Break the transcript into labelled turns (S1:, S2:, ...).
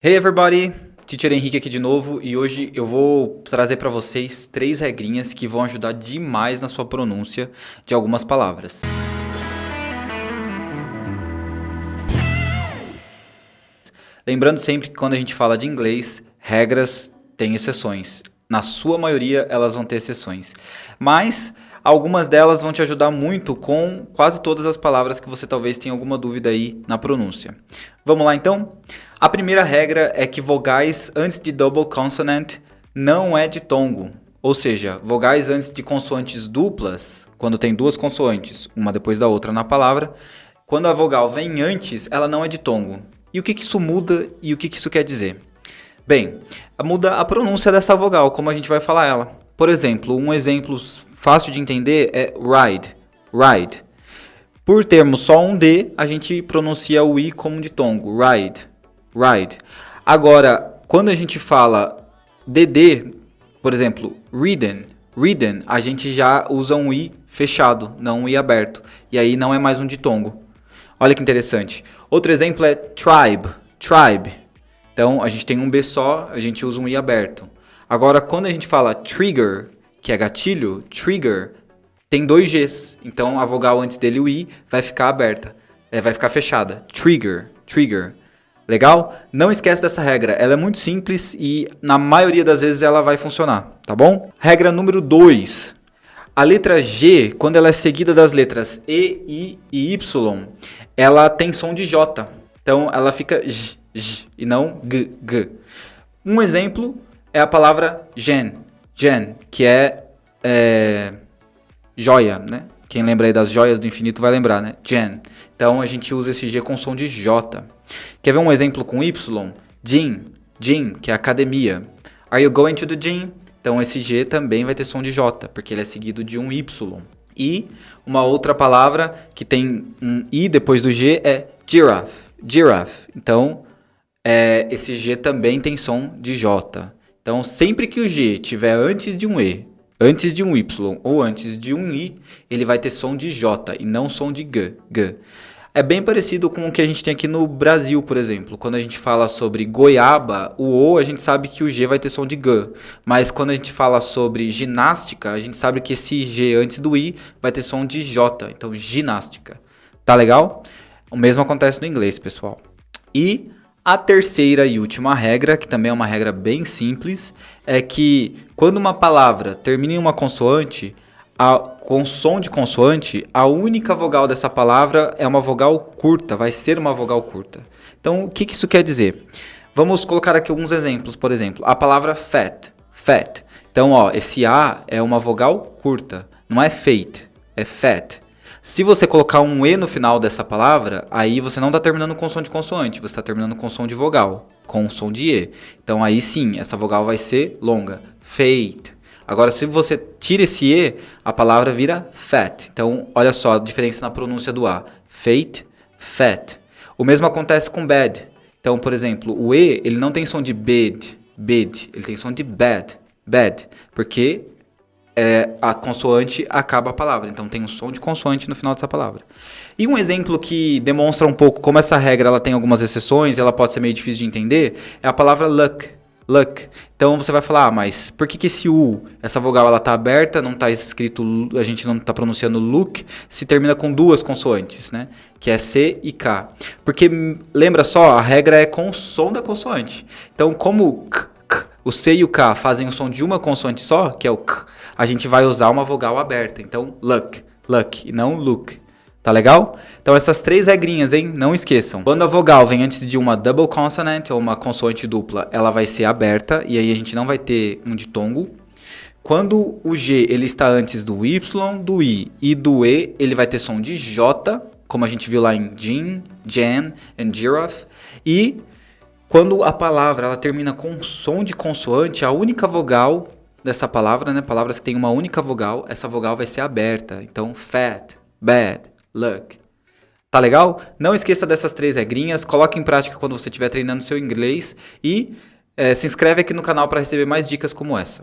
S1: Hey everybody, Teacher Henrique aqui de novo e hoje eu vou trazer para vocês 3 regrinhas que vão ajudar demais na sua pronúncia de algumas palavras. Lembrando sempre que quando a gente fala de inglês, regras têm exceções. Na sua maioria elas vão ter exceções, mas algumas delas vão te ajudar muito com quase todas as palavras que você talvez tenha alguma dúvida aí na pronúncia. Vamos lá então? A primeira regra é que vogais antes de double consonant não é ditongo. Ou seja, vogais antes de consoantes duplas, quando tem duas consoantes, uma depois da outra na palavra, quando a vogal vem antes, ela não é ditongo. E o que isso muda e o que isso quer dizer? Bem, muda a pronúncia dessa vogal, como a gente vai falar ela. Por exemplo, um exemplo fácil de entender é ride, ride. Por termos só um D, a gente pronuncia o I como ditongo, ride, ride. Agora, quando a gente fala DD, por exemplo, ridden, ridden, a gente já usa um I fechado, não um I aberto. E aí não é mais um ditongo. Olha que interessante. Outro exemplo é tribe, tribe. Então, a gente tem um B só, a gente usa um I aberto. Agora, quando a gente fala trigger, que é gatilho, trigger, tem 2 Gs. Então, a vogal antes dele, o I, vai ficar aberta. Vai ficar fechada. Trigger, trigger. Legal? Não esquece dessa regra. Ela é muito simples e, na maioria das vezes, ela vai funcionar. Tá bom? Regra número 2. A letra G, quando ela é seguida das letras E, I e Y, ela tem som de J. Então, ela fica J, J e não G, G. Um exemplo é a palavra gen, gen, que é joia, né? Quem lembra aí das joias do infinito vai lembrar, né? Gen. Então, a gente usa esse G com som de J. Quer ver um exemplo com Y? Gym, gym, que é academia. Are you going to the gym? Então, esse G também vai ter som de J, porque ele é seguido de um Y. E uma outra palavra que tem um I depois do G é giraffe, giraffe. Então, esse G também tem som de J. Então, sempre que o G estiver antes de um E, antes de um Y ou antes de um I, ele vai ter som de J e não som de G, G. É bem parecido com o que a gente tem aqui no Brasil, por exemplo. Quando a gente fala sobre goiaba, o O, a gente sabe que o G vai ter som de G. Mas quando a gente fala sobre ginástica, a gente sabe que esse G antes do I vai ter som de J. Então, ginástica. Tá legal? O mesmo acontece no inglês, pessoal. E a terceira e última regra, que também é uma regra bem simples, é que quando uma palavra termina em uma consoante, com som de consoante, a única vogal dessa palavra é uma vogal curta, vai ser uma vogal curta. Então, o que isso quer dizer? Vamos colocar aqui alguns exemplos. Por exemplo, a palavra fat, fat. Então, esse A é uma vogal curta, não é fate, é fat. Se você colocar um E no final dessa palavra, aí você não está terminando com som de consoante, você está terminando com som de vogal, com som de E. Então aí sim, essa vogal vai ser longa. Fate. Agora, se você tira esse E, a palavra vira fat. Então, olha só a diferença na pronúncia do A. Fate, fat. O mesmo acontece com bad. Então, por exemplo, o E, ele não tem som de bed, bed. Ele tem som de bad, bad. Porque a consoante acaba a palavra. Então, tem um som de consoante no final dessa palavra. E um exemplo que demonstra um pouco como essa regra ela tem algumas exceções, ela pode ser meio difícil de entender, é a palavra luck. Luck. Então você vai falar, mas por que esse U, essa vogal, ela tá aberta, não está escrito, a gente não está pronunciando look, se termina com 2 consoantes, né? Que é C e K. Porque, lembra só, a regra é com o som da consoante. Então, como o C e o K fazem o som de uma consoante só, que é o K, a gente vai usar uma vogal aberta. Então, luck, luck, e não look. Tá legal? Então essas 3 regrinhas, hein? Não esqueçam. Quando a vogal vem antes de uma double consonant ou uma consoante dupla, ela vai ser aberta e aí a gente não vai ter um ditongo. Quando o G ele está antes do Y, do I e do E, ele vai ter som de J, como a gente viu lá em gin, jan and giraffe. E quando a palavra ela termina com som de consoante, a única vogal dessa palavra, né? Palavras que tem uma única vogal, essa vogal vai ser aberta. Então, fat, bad, luck. Tá legal? Não esqueça dessas 3 regrinhas, coloque em prática quando você estiver treinando seu inglês e se inscreve aqui no canal para receber mais dicas como essa.